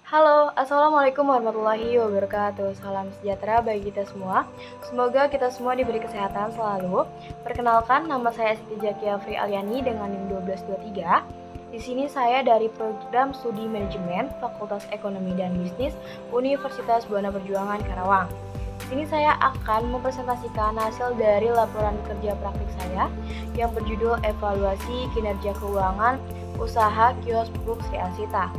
Halo, Assalamualaikum warahmatullahi wabarakatuh. Salam sejahtera bagi kita semua. Semoga kita semua diberi kesehatan selalu. Perkenalkan, nama saya Siti Zakia Fri Aliani dengan NIM 1223. Di sini saya dari Program Studi Manajemen Fakultas Ekonomi dan Bisnis Universitas Buana Perjuangan Karawang. Di sini saya akan mempresentasikan hasil dari laporan kerja praktik saya yang berjudul Evaluasi Kinerja Keuangan Usaha Kios Pupuk Sri Asita.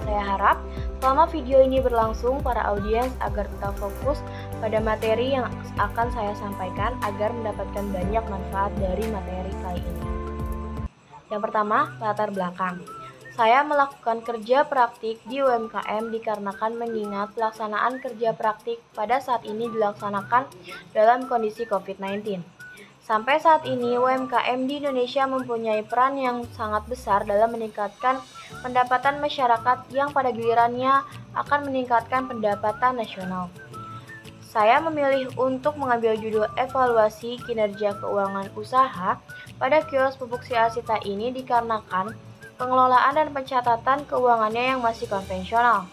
Saya harap selama video ini berlangsung para audiens agar tetap fokus pada materi yang akan saya sampaikan agar mendapatkan banyak manfaat dari materi kali ini. Yang pertama, latar belakang. Saya melakukan kerja praktik di UMKM dikarenakan mengingat pelaksanaan kerja praktik pada saat ini dilaksanakan dalam kondisi COVID-19. Sampai saat ini, UMKM di Indonesia mempunyai peran yang sangat besar dalam meningkatkan pendapatan masyarakat yang pada gilirannya akan meningkatkan pendapatan nasional. Saya memilih untuk mengambil judul Evaluasi Kinerja Keuangan Usaha pada kios pupuk Sri Asita ini dikarenakan pengelolaan dan pencatatan keuangannya yang masih konvensional,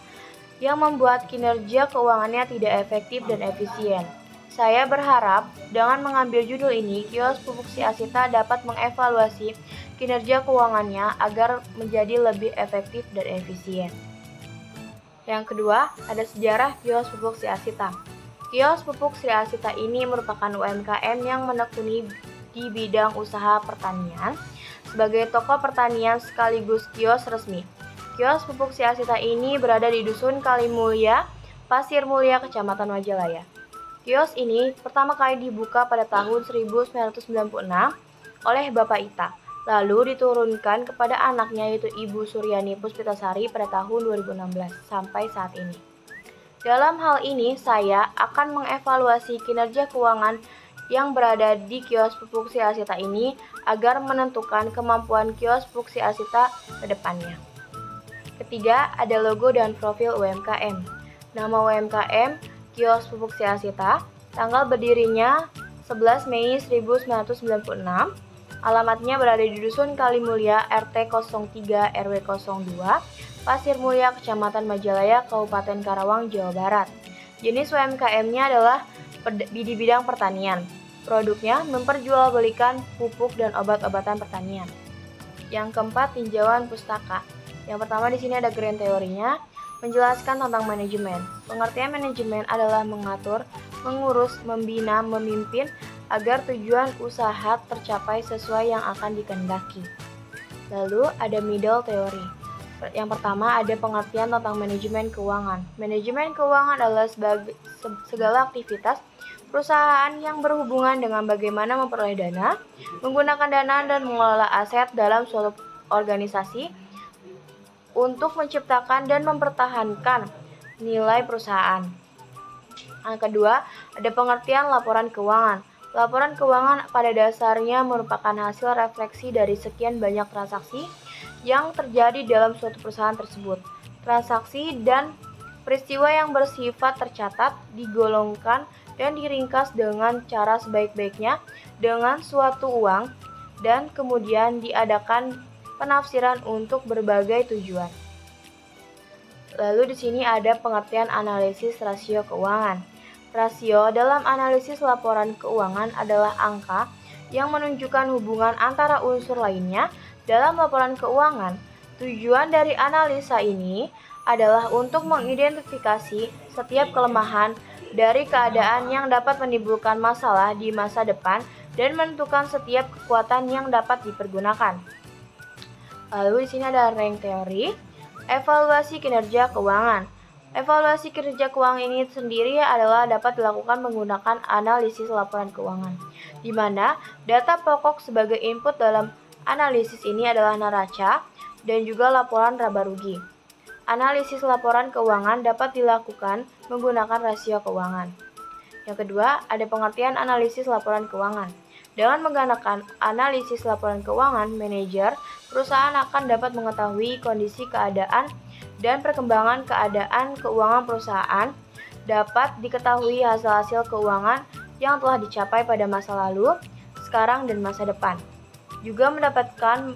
yang membuat kinerja keuangannya tidak efektif dan efisien. Saya berharap dengan mengambil judul ini, kios pupuk Sri Asita dapat mengevaluasi kinerja keuangannya agar menjadi lebih efektif dan efisien. Yang kedua, ada sejarah kios pupuk Sri Asita. Kios pupuk Sri Asita ini merupakan UMKM yang menekuni di bidang usaha pertanian sebagai toko pertanian sekaligus kios resmi. Kios pupuk Sri Asita ini berada di Dusun Kalimulya, Pasir Mulia, Kecamatan Majalaya. Kios ini pertama kali dibuka pada tahun 1996 oleh Bapak Ita, lalu diturunkan kepada anaknya yaitu Ibu Suryani Puspitasari pada tahun 2016 sampai saat ini. Dalam hal ini, saya akan mengevaluasi kinerja keuangan yang berada di kios pupuk Sri Asita ini agar menentukan kemampuan kios pupuk Sri Asita ke depannya. Ketiga, ada logo dan profil UMKM. Nama UMKM Kios Pupuk Sri Asita, tanggal berdirinya 11 Mei 1996, alamatnya berada di Dusun Kalimulya, RT 03 RW 02, Pasir Mulia, Kecamatan Majalaya, Kabupaten Karawang, Jawa Barat. Jenis UMKM-nya adalah di bidang pertanian. Produknya memperjualbelikan pupuk dan obat-obatan pertanian. Yang keempat, tinjauan pustaka. Yang pertama di sini ada grand teorinya, menjelaskan tentang manajemen. Pengertian manajemen adalah mengatur, mengurus, membina, memimpin agar tujuan usaha tercapai sesuai yang akan dikehendaki. Lalu ada middle theory. Yang pertama ada pengertian tentang manajemen keuangan. Manajemen keuangan adalah segala aktivitas perusahaan yang berhubungan dengan bagaimana memperoleh dana, menggunakan dana dan mengelola aset dalam suatu organisasi untuk menciptakan dan mempertahankan nilai perusahaan. Yang kedua, ada pengertian laporan keuangan. Laporan keuangan pada dasarnya merupakan hasil refleksi dari sekian banyak transaksi yang terjadi dalam suatu perusahaan tersebut. Transaksi dan peristiwa yang bersifat tercatat, digolongkan, dan diringkas dengan cara sebaik-baiknya dengan suatu uang dan kemudian diadakan penafsiran untuk berbagai tujuan. Lalu di sini ada pengertian analisis rasio keuangan. Rasio dalam analisis laporan keuangan adalah angka yang menunjukkan hubungan antara unsur lainnya dalam laporan keuangan. Tujuan dari analisa ini adalah untuk mengidentifikasi setiap kelemahan dari keadaan yang dapat menimbulkan masalah di masa depan dan menentukan setiap kekuatan yang dapat dipergunakan. Lalu di sini ada rank teori, evaluasi kinerja keuangan. Evaluasi kinerja keuangan ini sendiri adalah dapat dilakukan menggunakan analisis laporan keuangan, di mana data pokok sebagai input dalam analisis ini adalah neraca dan juga laporan laba rugi. Analisis laporan keuangan dapat dilakukan menggunakan rasio keuangan. Yang kedua, ada pengertian analisis laporan keuangan. Dengan menggunakan analisis laporan keuangan, manajer perusahaan akan dapat mengetahui kondisi keadaan dan perkembangan keadaan keuangan perusahaan, dapat diketahui hasil-hasil keuangan yang telah dicapai pada masa lalu, sekarang, dan masa depan. Juga mendapatkan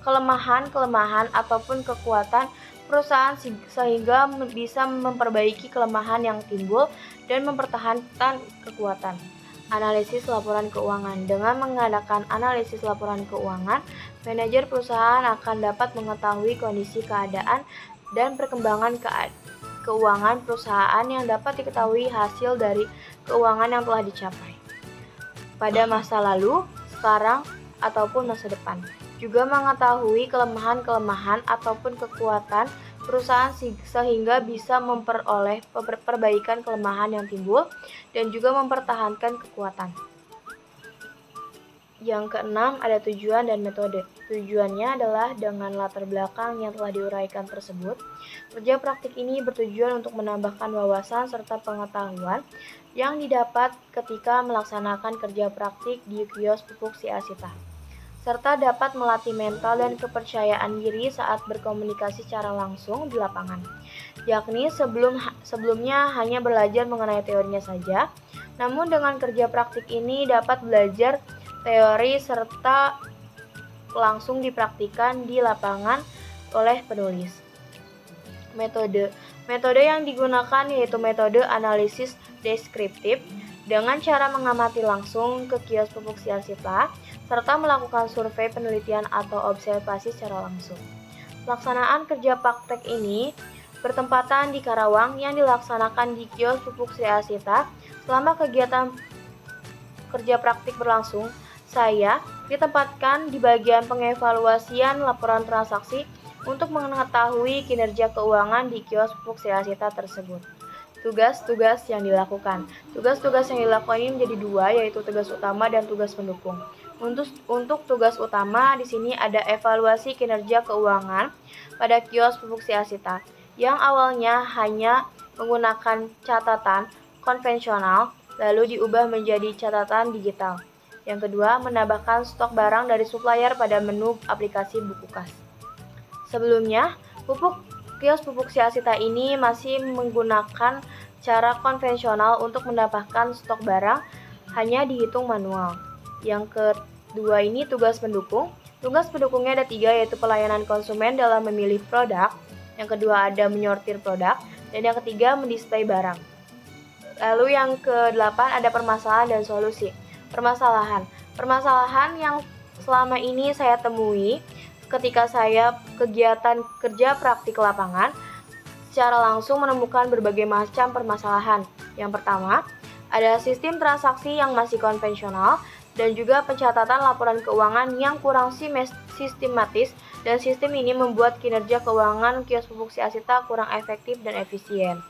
kelemahan-kelemahan ataupun kekuatan perusahaan sehingga bisa memperbaiki kelemahan yang timbul dan mempertahankan kekuatan. Analisis laporan keuangan. Dengan mengadakan analisis laporan keuangan, manajer perusahaan akan dapat mengetahui kondisi keadaan dan perkembangan keuangan perusahaan yang dapat diketahui hasil dari keuangan yang telah dicapai pada masa lalu, sekarang, ataupun masa depan. Juga mengetahui kelemahan-kelemahan ataupun kekuatan perusahaan sehingga bisa memperoleh perbaikan kelemahan yang timbul dan juga mempertahankan kekuatan. Yang keenam, ada tujuan dan metode. Tujuannya adalah dengan latar belakang yang telah diuraikan tersebut. Kerja praktik ini bertujuan untuk menambahkan wawasan serta pengetahuan yang didapat ketika melaksanakan kerja praktik di kios pupuk Si Asita, serta dapat melatih mental dan kepercayaan diri saat berkomunikasi secara langsung di lapangan. Yakni sebelumnya hanya belajar mengenai teorinya saja, namun dengan kerja praktik ini dapat belajar teori serta langsung dipraktikkan di lapangan oleh penulis. Metode yang digunakan yaitu metode analisis deskriptif dengan cara mengamati langsung ke kios pupuk Si Asita serta melakukan survei penelitian atau observasi secara langsung. Pelaksanaan kerja praktek ini bertempatan di Karawang yang dilaksanakan di kios pupuk Si Asita. Selama kegiatan kerja praktik berlangsung, saya ditempatkan di bagian pengevaluasian laporan transaksi untuk mengetahui kinerja keuangan di kios pupuk Si Asita tersebut. Tugas-tugas yang dilakukan. Tugas-tugas yang dilakukan ini menjadi dua, yaitu tugas utama dan tugas pendukung. Untuk tugas utama di sini ada evaluasi kinerja keuangan pada kios pupuk Si Asita yang awalnya hanya menggunakan catatan konvensional lalu diubah menjadi catatan digital. Yang kedua, menambahkan stok barang dari supplier pada menu aplikasi buku kas. Sebelumnya, kios pupuk Si Asita ini masih menggunakan cara konvensional untuk mendapatkan stok barang, hanya dihitung manual. Yang kedua ini tugas pendukung. Tugas pendukungnya ada 3, yaitu pelayanan konsumen dalam memilih produk. Yang kedua ada menyortir produk. Dan yang ketiga mendisplay barang. Lalu yang ke-8 ada permasalahan dan solusi. Permasalahan yang selama ini saya temui ketika saya kegiatan kerja praktik lapangan, secara langsung menemukan berbagai macam permasalahan. Yang pertama, ada sistem transaksi yang masih konvensional dan juga pencatatan laporan keuangan yang kurang sistematis, dan sistem ini membuat kinerja keuangan kios pupuk Si Asita kurang efektif dan efisien.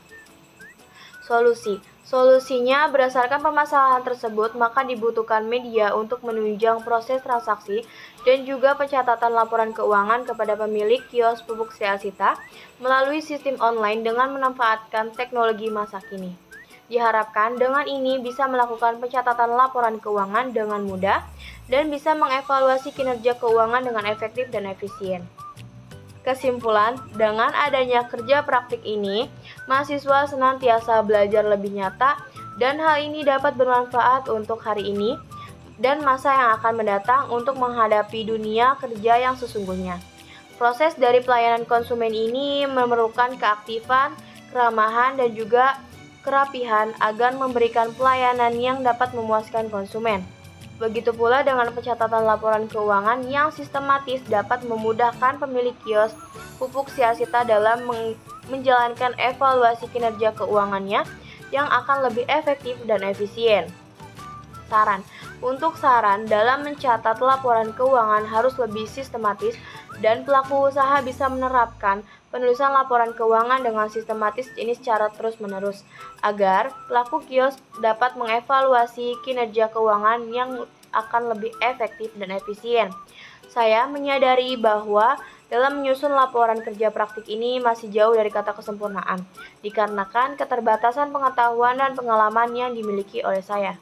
Solusinya berdasarkan permasalahan tersebut, maka dibutuhkan media untuk menunjang proses transaksi dan juga pencatatan laporan keuangan kepada pemilik kios pupuk Si Asita melalui sistem online dengan memanfaatkan teknologi masa kini. Diharapkan dengan ini bisa melakukan pencatatan laporan keuangan dengan mudah dan bisa mengevaluasi kinerja keuangan dengan efektif dan efisien. Kesimpulan, dengan adanya kerja praktik ini, mahasiswa senantiasa belajar lebih nyata dan hal ini dapat bermanfaat untuk hari ini dan masa yang akan mendatang untuk menghadapi dunia kerja yang sesungguhnya. Proses dari pelayanan konsumen ini memerlukan keaktifan, keramahan, dan juga kerapihan agar memberikan pelayanan yang dapat memuaskan konsumen. Begitu pula dengan pencatatan laporan keuangan yang sistematis dapat memudahkan pemilik kios pupuk Si Asita dalam menjalankan evaluasi kinerja keuangannya yang akan lebih efektif dan efisien. Untuk saran dalam mencatat laporan keuangan harus lebih sistematis dan pelaku usaha bisa menerapkan penulisan laporan keuangan dengan sistematis ini secara terus-menerus agar pelaku kios dapat mengevaluasi kinerja keuangan yang akan lebih efektif dan efisien. Saya menyadari bahwa dalam menyusun laporan kerja praktik ini masih jauh dari kata kesempurnaan, dikarenakan keterbatasan pengetahuan dan pengalaman yang dimiliki oleh saya.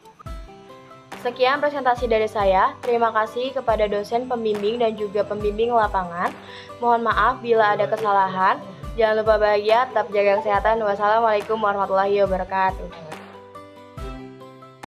Sekian presentasi dari saya. Terima kasih kepada dosen pembimbing dan juga pembimbing lapangan. Mohon maaf bila ada kesalahan. Jangan lupa bahagia, tetap jaga kesehatan. Wassalamualaikum warahmatullahi wabarakatuh.